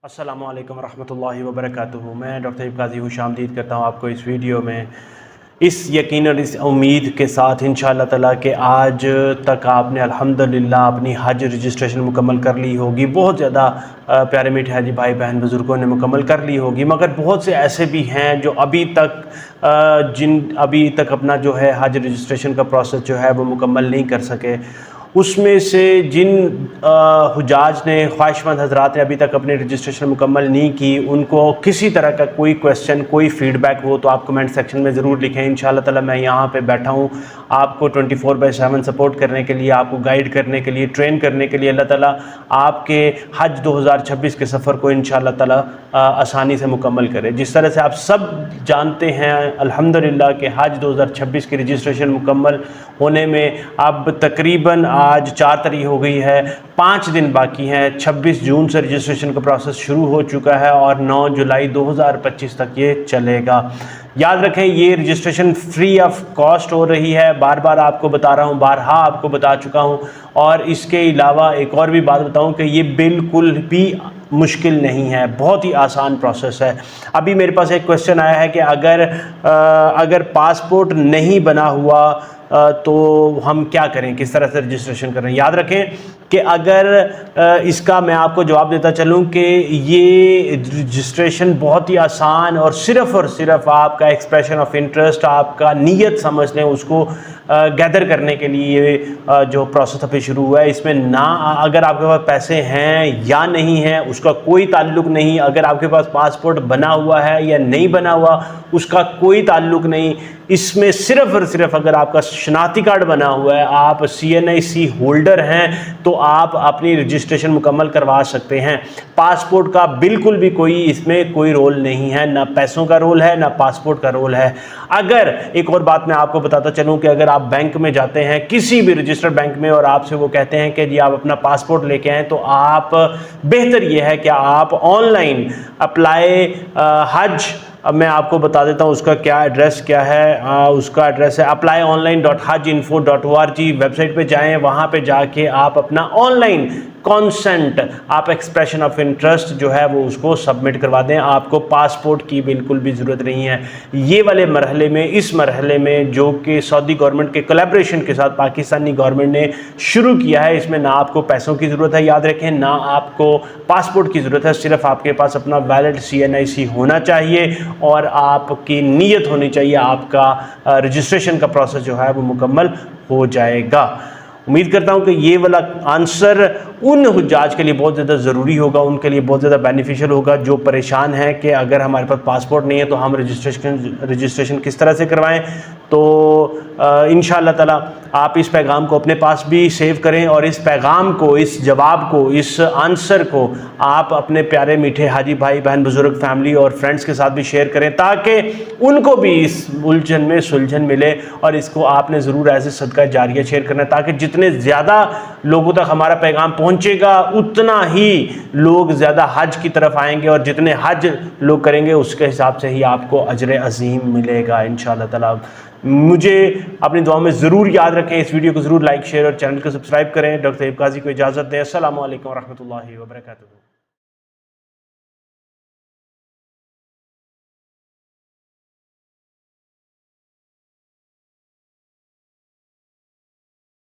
السلام علیکم ورحمۃ اللہ وبرکاتہ۔ میں ڈاکٹر ایوب قاضی خوش آمدید کرتا ہوں آپ کو اس ویڈیو میں، اس یقین اور اس امید کے ساتھ انشاءاللہ تعالیٰ کہ آج تک آپ نے الحمدللہ اپنی حج رجسٹریشن مکمل کر لی ہوگی۔ بہت زیادہ پیارے میٹھے حاجی بھائی بہن بزرگوں نے مکمل کر لی ہوگی، مگر بہت سے ایسے بھی ہیں جو ابھی تک اپنا جو ہے حج رجسٹریشن کا پروسیس جو ہے وہ مکمل نہیں کر سکے۔ اس میں سے جن حجاج نے، خواہش مند حضرات نے ابھی تک اپنی رجسٹریشن مکمل نہیں کی، ان کو کسی طرح کا کوئی کویسچن، کوئی فیڈ بیک ہو تو آپ کمنٹ سیکشن میں ضرور لکھیں۔ انشاءاللہ تعالی میں یہاں پہ بیٹھا ہوں آپ کو 24/7 سپورٹ کرنے کے لیے، آپ کو گائیڈ کرنے کے لیے، ٹرین کرنے کے لیے۔ اللہ تعالیٰ آپ کے حج 2026 کے سفر کو انشاءاللہ تعالیٰ آسانی سے مکمل کرے۔ جس طرح سے آپ سب جانتے ہیں الحمدللہ کہ حج 2026 کی رجسٹریشن مکمل ہونے میں اب تقریباً آج 4 تاریخ ہو گئی ہے، 5 دن باقی ہیں۔ 26 جون سے رجسٹریشن کا پروسیس شروع ہو چکا ہے اور 9 جولائی 2025 تک یہ چلے گا۔ یاد رکھیں یہ رجسٹریشن فری آف کاسٹ ہو رہی ہے، بار بار آپ کو بتا رہا ہوں، بارہا آپ کو بتا چکا ہوں۔ اور اس کے علاوہ ایک اور بھی بات بتاؤں کہ یہ بالکل بھی مشکل نہیں ہے، بہت ہی آسان پروسیس ہے۔ ابھی میرے پاس ایک کویسچن آیا ہے کہ اگر پاسپورٹ نہیں بنا ہوا تو ہم کیا کریں، کس طرح سے رجسٹریشن کریں۔ یاد رکھیں کہ اگر اس کا میں آپ کو جواب دیتا چلوں کہ یہ رجسٹریشن بہت ہی آسان اور صرف آپ کا ایکسپریشن آف انٹرسٹ، آپ کا نیت سمجھ لیں، اس کو گیدر کرنے کے لیے جو پروسیس ابھی شروع ہوا ہے، اس میں نہ اگر آپ کے پاس پیسے ہیں یا نہیں ہیں اس کا کوئی تعلق نہیں، اگر آپ کے پاس پاسپورٹ بنا ہوا ہے یا نہیں بنا ہوا اس کا کوئی تعلق نہیں۔ اس میں صرف اور صرف اگر آپ کا شناختی کارڈ بنا ہوا ہے، آپ CNIC ہولڈر ہیں تو آپ اپنی رجسٹریشن مکمل کروا سکتے ہیں۔ پاسپورٹ کا بالکل بھی اس میں کوئی رول نہیں ہے، نہ پیسوں کا رول ہے نہ پاسپورٹ کا رول ہے۔ اگر ایک اور بات میں آپ کو بتاتا چلوں کہ اگر آپ بینک میں جاتے ہیں، کسی بھی رجسٹرڈ بینک میں، اور آپ سے وہ کہتے ہیں کہ جی آپ اپنا پاسپورٹ لے کے آئیں، تو آپ بہتر یہ ہے کہ آپ آن لائن اپلائی حج، اب میں آپ کو بتا دیتا ہوں اس کا کیا ایڈریس کیا ہے۔ اس کا ایڈریس ہے applyonline.hajinfo.org۔ ویب سائٹ پہ جائیں، وہاں پہ جا کے آپ اپنا آن لائن کانسنٹ، آپ ایکسپریشن آف انٹرسٹ جو ہے وہ اس کو سبمٹ کروا دیں۔ آپ کو پاسپورٹ کی بالکل بھی ضرورت نہیں ہے۔ یہ والے مرحلے میں، اس مرحلے میں جو کہ سعودی گورنمنٹ کے کولیبریشن کے ساتھ پاکستانی گورنمنٹ نے شروع کیا ہے، اس میں نہ آپ کو پیسوں کی ضرورت ہے، یاد رکھیں، نہ آپ کو پاسپورٹ کی ضرورت ہے، صرف آپ کے پاس اپنا ویلڈ CNIC ہونا چاہیے اور آپ کی نیت ہونی چاہیے، آپ کا رجسٹریشن کا پروسیس جو ہے وہ مکمل ہو جائے گا۔ امید کرتا ہوں کہ یہ والا آنسر ان حجاج کے لیے بہت زیادہ ضروری ہوگا، ان کے لیے بہت زیادہ بینیفیشل ہوگا جو پریشان ہیں کہ اگر ہمارے پاس پاسپورٹ نہیں ہے تو ہم رجسٹریشن کس طرح سے کروائیں۔ تو انشاءاللہ تعالی آپ اس پیغام کو اپنے پاس بھی سیو کریں اور اس پیغام کو، اس جواب کو، اس آنسر کو آپ اپنے پیارے میٹھے حاجی بھائی بہن بزرگ، فیملی اور فرینڈز کے ساتھ بھی شیئر کریں تاکہ ان کو بھی اس الجھن میں سلجھن ملے، اور اس کو آپ نے ضرور ایسے صدقہ جاریہ شیئر کرنا ہے تاکہ جتنے زیادہ لوگوں تک ہمارا پیغام پہنچے گا اتنا ہی لوگ زیادہ حج کی طرف آئیں گے، اور جتنے حج لوگ کریں گے اس کے حساب سے ہی آپ کو اجر عظیم ملے گا انشاءاللہ تعالی۔ مجھے اپنی دعاؤں میں ضرور یاد رکھیں، اس ویڈیو کو ضرور لائک، شیئر اور چینل کو سبسکرائب کریں۔ ڈاکٹر ایوب قاضی کو اجازت دیں۔ السلام علیکم ورحمۃ اللہ وبرکاتہ۔